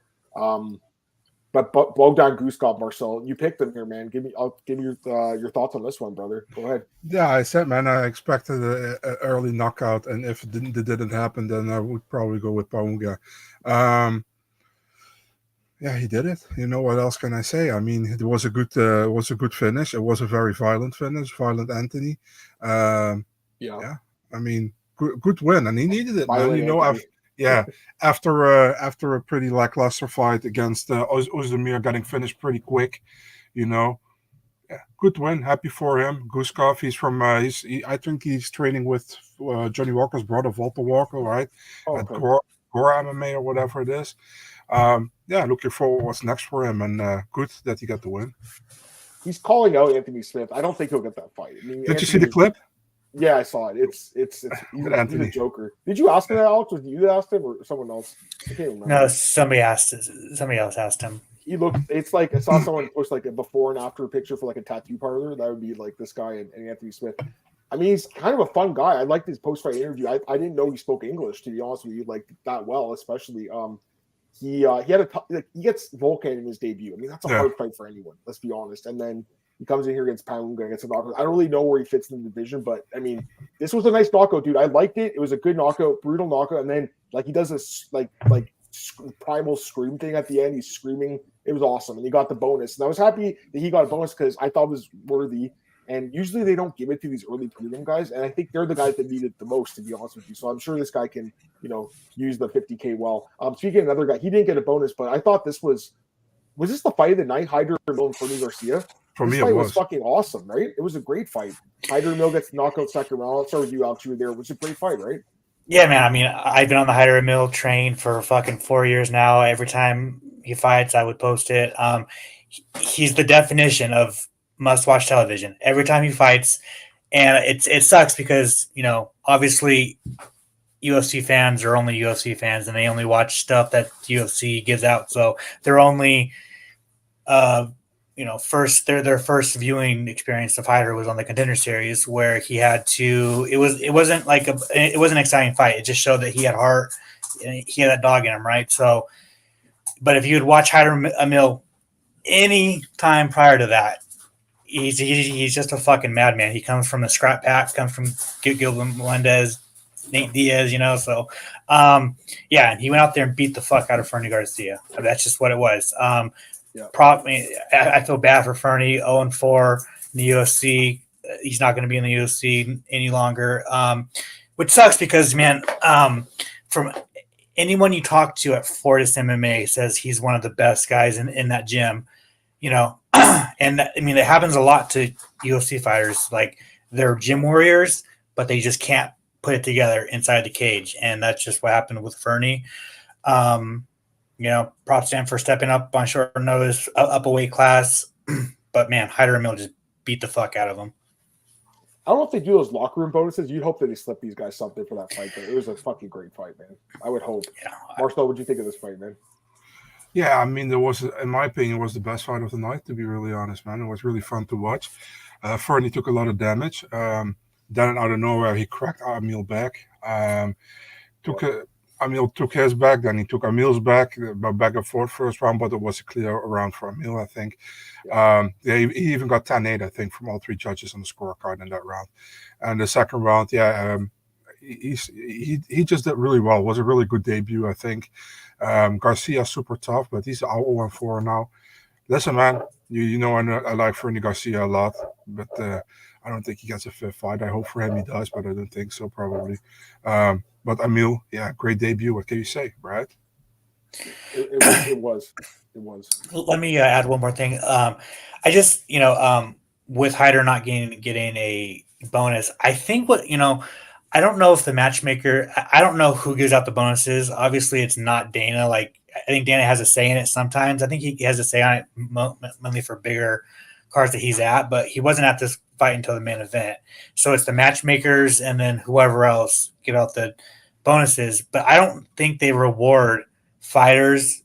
But Bogdan Guskov, Marcel, you picked him here, man. I'll give you your thoughts on this one, brother. Go ahead. Yeah, I said, man, I expected an early knockout, and if it didn't happen, then I would probably go with Paunga. Yeah, he did it. You know, what else can I say? I mean, it was a good finish. It was a very violent finish, violent Anthony. I mean, good win, and he needed it, man. You know, after a pretty lackluster fight against Ozdemir, getting finished pretty quick, you know. Yeah, good win. Happy for him. Guskov, he's from I think he's training with Johnny Walker's brother, Walter Walker, right? At Gore MMA or whatever it is. Looking forward what's next for him, and good that he got the win. He's calling out Anthony Smith. I don't think he'll get that fight. I mean, Did you see the clip? Yeah, I saw it. He's a joker. Did you ask him that, Alex? Was it you that asked him or someone else? I can't remember. No, somebody else asked him. He looked. It's like I saw someone post like a before and after picture for like a tattoo parlor. That would be like this guy and Anthony Smith. I mean, he's kind of a fun guy. I liked his post-fight interview. I didn't know he spoke English, to be honest with you, like that well, especially. He gets Volkan in his debut. I mean, that's a hard fight for anyone. Let's be honest. And then he comes in here against Paunga and gets a knockout. I don't really know where he fits in the division, but I mean, this was a nice knockout, dude. I liked it. It was a good knockout, brutal knockout. And then like he does this like primal scream thing at the end. He's screaming. It was awesome, and he got the bonus. And I was happy that he got a bonus because I thought it was worthy. And usually they don't give it to these early prelim guys, and I think they're the guys that need it the most, to be honest with you. So I'm sure this guy can, use the 50K well. Speaking of another guy, he didn't get a bonus, but I thought this was this the fight of the night? Hyder Mill and Fernie Garcia. For this me, fight it was fucking awesome, right? It was a great fight. Hyder Mill gets knocked out second round. I'll start with you, Alex. You were there. It was a great fight, right? Yeah, man. I mean, I've been on the Hyder Mill train for fucking 4 years now. Every time he fights, I would post it. He's the definition of must-watch television. Every time he fights, and it sucks because obviously UFC fans are only UFC fans, and they only watch stuff that UFC gives out. So they're only, their first viewing experience of Hyder was on the Contender Series, where he had to. It wasn't an exciting fight. It just showed that he had heart, and he had that dog in him, right? So, but if you would watch Hyder Mill any time prior to that, he's just a fucking madman. He comes from the scrap pack, comes from Gilbert Melendez, Nate Diaz, So, and he went out there and beat the fuck out of Fernie Garcia. That's just what it was. I feel bad for Fernie, 0-4 in the UFC. he's not going to be in the UFC any longer, which sucks because, man, from anyone you talk to at Fortis MMA says he's one of the best guys in that gym, you know, and I mean, it happens a lot to UFC fighters. Like, they're gym warriors, but they just can't put it together inside the cage. And that's just what happened with Fernie. You know, props to him for stepping up on short notice, up a weight class. But man, Hyder and Mill just beat the fuck out of him. I don't know if they do those locker room bonuses. You'd hope that they slip these guys something for that fight, but it was a fucking great fight, man. I would hope. Yeah. Marcel, what'd you think of this fight, man? Yeah, I mean, there was, in my opinion, it was the best fight of the night, to be really honest, man. It was really fun to watch. Fernie took a lot of damage. Then out of nowhere, he cracked Emil back. Emil took his back, then he took Emil's back and forth first round, but it was a clear round for Emil, I think. He even got 10-8, I think, from all three judges on the scorecard in that round. And the second round, he just did really well. It was a really good debut, I think. Garcia's super tough, but he's out 0-4 now. Listen, man, you know I like Fernie Garcia a lot, but I don't think he gets a fifth fight. I hope for him he does, but I don't think so, probably. But Emil, yeah, great debut. What can you say, Brad? It was. Let me add one more thing. I just, with Hyder not getting a bonus, I think I don't know if the matchmaker, I don't know who gives out the bonuses. Obviously, it's not Dana. Like, I think Dana has a say in it sometimes. I think he has a say on it mainly for bigger cards that he's at, but he wasn't at this fight until the main event. So it's the matchmakers and then whoever else give out the bonuses. But I don't think they reward fighters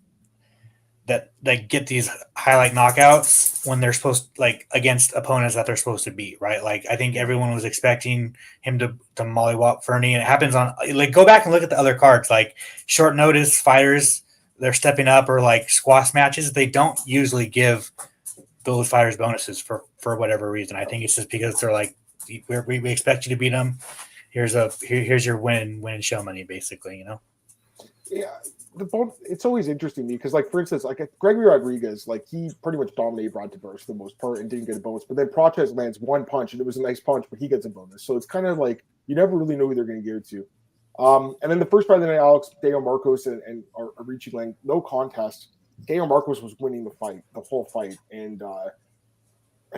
that get these highlight knockouts when they're supposed, like, against opponents that they're supposed to beat, right? Like, I think everyone was expecting him to mollywop Fernie, and it happens on, like, go back and look at the other cards, like short notice fighters, they're stepping up, or like squash matches, they don't usually give those fighters bonuses for whatever reason. I think it's just because they're like, we expect you to beat them. Here's your win and show money, basically, Yeah. It's always interesting to me because, like, for instance, like Gregory Rodriguez, like, he pretty much dominated Bronteberg for the most part and didn't get a bonus. But then Protes lands one punch and it was a nice punch, but he gets a bonus. So it's kind of like you never really know who they're going to give it to. And then the first fight of the night, Alex, Deo Marcos and Arichi Lang, no contest. Deo Marcos was winning the fight, the whole fight. And I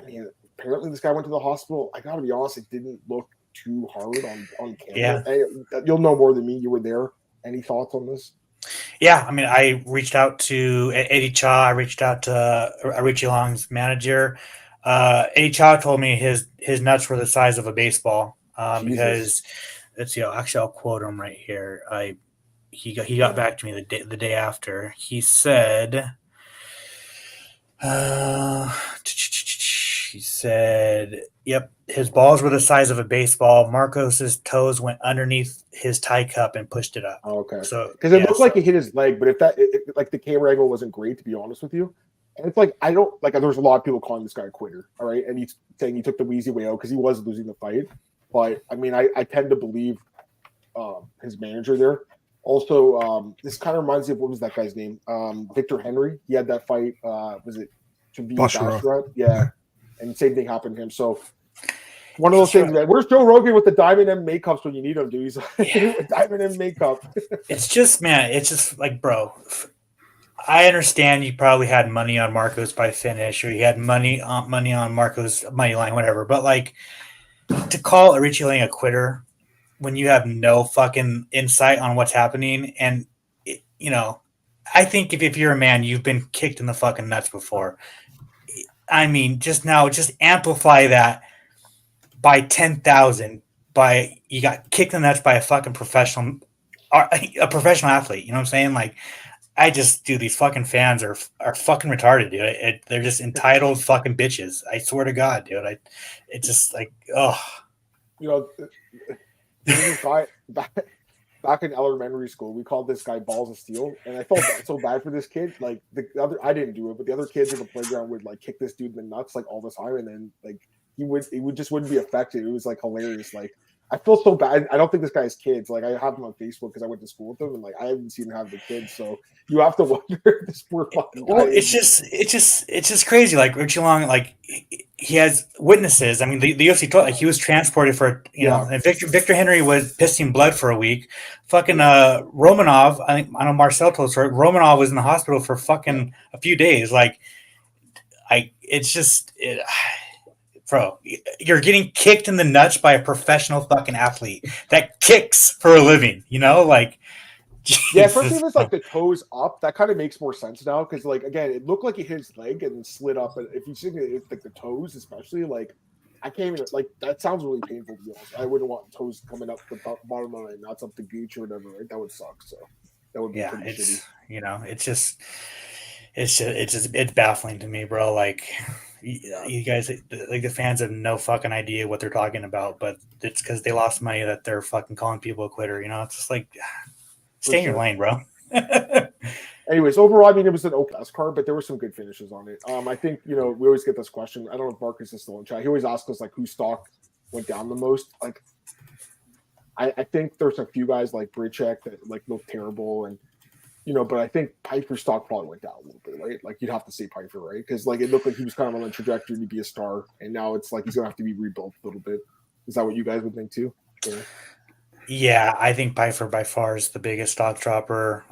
mean, apparently this guy went to the hospital. I got to be honest, it didn't look too hard on camera. Yeah. You'll know more than me. You were there. Any thoughts on this? Yeah, I mean, I reached out to Eddie Cha. I reached out to Arichi Long's manager. Eddie Cha told me his nuts were the size of a baseball. Because let's see, actually I'll quote him right here. He got back to me the day after. He said, yep, his balls were the size of a baseball. Marcos's toes went underneath his tie cup and pushed it up. Oh, okay. So because it looked like it hit his leg, but if like the camera angle wasn't great, to be honest with you. And it's like, I don't like, there's a lot of people calling this guy a quitter. All right. And he's saying he took the easy way out because he was losing the fight. But I mean, I tend to believe his manager there. Also, this kind of reminds me of, what was that guy's name? Victor Henry. He had that fight. Was it Basharat? Yeah. And same thing happened to him. So one of those things, man. Where's Joe Rogan with the Diamond MMA cups when you need him, dude? He's like, Diamond MMA cup. It's just like, bro, I understand you probably had money on Marcos by finish, or you had money on Marcos money line, whatever. But, like, to call Arichi Lang a quitter when you have no fucking insight on what's happening, and I think if you're a man, you've been kicked in the fucking nuts before. I mean, just amplify that by 10,000. You got kicked in the nuts by a fucking professional athlete. You know what I'm saying? Like, these fucking fans are fucking retarded, dude. They're just entitled fucking bitches. I swear to God, dude. It's just like, oh. This guy back in elementary school, we called this guy Balls of Steel, and I felt so bad for this kid. Like, I didn't do it, but the other kids in the playground would, like, kick this dude in the nuts, like, all the time, and then, like, he wouldn't be affected. It was, like, hilarious. Like, I feel so bad. I don't think this guy has kids. Like, I have him on Facebook because I went to school with him, and like I haven't seen him have the kids. So you have to wonder if this poor fucking guy. Well, it's just crazy. Like Richie Long, like he has witnesses. I mean, the UFC told like he was transported for know, and Victor Henry was pissing blood for a week. Fucking Romanov, I know Marcel told us, Romanov was in the hospital for fucking a few days. Like, bro, you're getting kicked in the nuts by a professional fucking athlete that kicks for a living. You know, like. Jesus. Yeah, especially if it's like the toes up, that kind of makes more sense now. Because like again, it looked like it hit his leg and slid up. But if you see it's like the toes, especially, like I can't even like that sounds really painful to be honest. I wouldn't want toes coming up the bottom of my nuts up the gooch or whatever. Right? That would suck. So that would be pretty shitty. You know, it's baffling to me, bro. Like you guys, like the fans have no fucking idea what they're talking about, but it's because they lost money that they're fucking calling people a quitter. You know, it's just like. Stay in your lane, bro. Anyways, overall, I mean, it was an okay card, but there were some good finishes on it. I think, we always get this question. I don't know if Marcus is still in chat. He always asks us, like, whose stock went down the most. Like, I think there's a few guys like Bridchek that, like, look terrible. And, but I think Pyfer's stock probably went down a little bit, right? Like, you'd have to say Pyfer, right? Because, like, it looked like he was kind of on the trajectory to be a star. And now it's like he's going to have to be rebuilt a little bit. Is that what you guys would think, too? Yeah, I think Pyfer by far is the biggest stock dropper.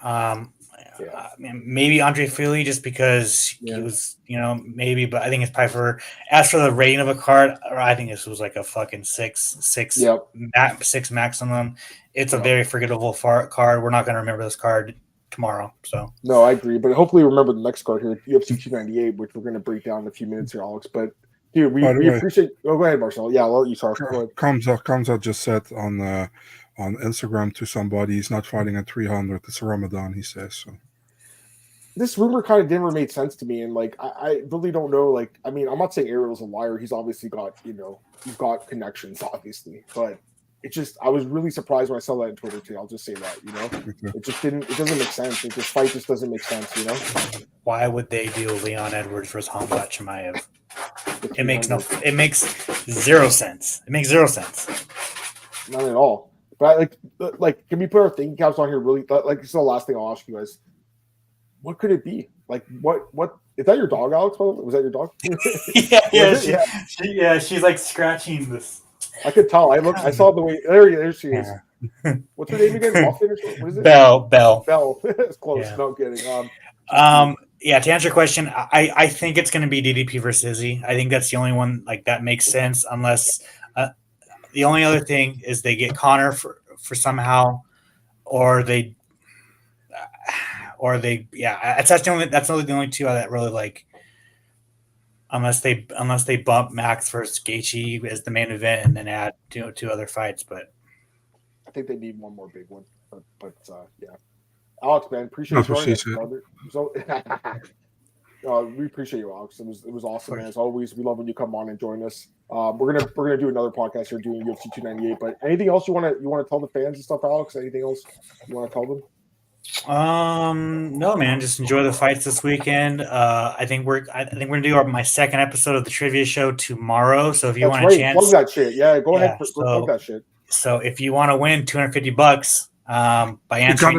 Maybe Andre Fili just because he was, maybe, but I think it's Pyfer. As for the rating of a card, I think this was like a fucking six maximum. It's a very forgettable card. We're not going to remember this card tomorrow. So no, I agree, but hopefully remember the next card here, UFC 298, which we're going to break down in a few minutes here, Alex. But dude, we appreciate. Oh, go ahead, Marcel. Yeah, I'll let you start. Kamza just said on Instagram to somebody, he's not fighting at 300. It's Ramadan, he says. So this rumor kind of never made sense to me, and like I really don't know. Like, I mean, I'm not saying Ariel's a liar. He's obviously got he's got connections, obviously, but it just I was really surprised when I saw that on Twitter too. I'll just say that it just didn't. It doesn't make sense. This fight just doesn't make sense. Why would they do Leon Edwards versus Hamzat Chimaev? It makes zero sense. It makes zero sense. Not at all. But like, can we put our thinking caps on here? Really, like, this is the last thing I'll ask you guys. What could it be? Like, what is that? Your dog, Alex? Was that your dog? She's like scratching this. I could tell. I saw the way. There she is. What's her name again? What is it? Bell. It's close. Yeah. No kidding. Yeah, to answer your question, I think it's going to be DDP versus Izzy. I think that's the only one like that makes sense, unless the only other thing is they get Connor for somehow, or they that's the only two that really like, unless they bump Max versus Gaethje as the main event and then add two other fights. But I think they need one more big one. But yeah. Alex, man, appreciate you joining us, brother. So, we appreciate you, Alex. It was awesome, man. As always, we love when you come on and join us. We're gonna do another podcast here doing UFC 298. But anything else you want to tell the fans and stuff, Alex? Anything else you want to tell them? No, man. Just enjoy the fights this weekend. I think we're gonna do my second episode of the trivia show tomorrow. So if you want a chance, plug that shit. Yeah, go ahead. Plug that shit. So if you want to win $250. By answering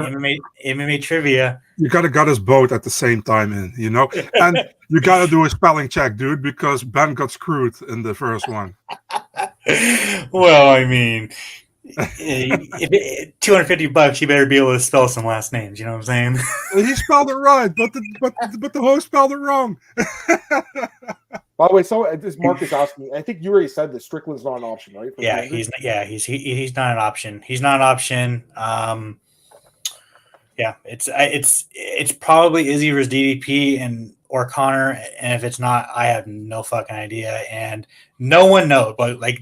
MMA trivia, you gotta got us both at the same time and you gotta do a spelling check, dude, because Ben got screwed in the first one. Well, I mean, if $250, you better be able to spell some last names. You know what I'm saying? He spelled it right, but the host spelled it wrong. By the way, so this Marcus asking, I think you already said that Strickland's not an option, right? He's not an option. He's not an option. It's probably Izzy versus DDP or Connor, and if it's not, I have no fucking idea, and no one knows. But like,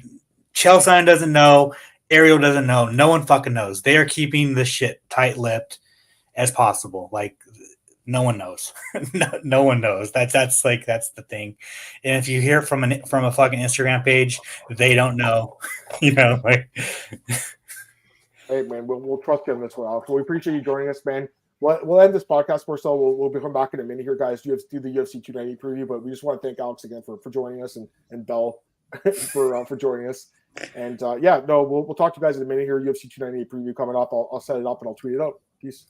Chelson doesn't know, Ariel doesn't know, no one fucking knows. They are keeping the shit tight-lipped as possible. Like, no one knows. no one knows. That's the thing. And if you hear from a fucking Instagram page, they don't know. Like. Hey man, we'll trust you on this one, Alex. We appreciate you joining us, man. We'll end this podcast for so we'll be coming back in a minute here, guys. You have to do the UFC 290 preview, but we just want to thank Alex again for joining us and Bell for joining us. And we'll talk to you guys in a minute here. UFC 298 preview coming up. I'll set it up and I'll tweet it out. Peace.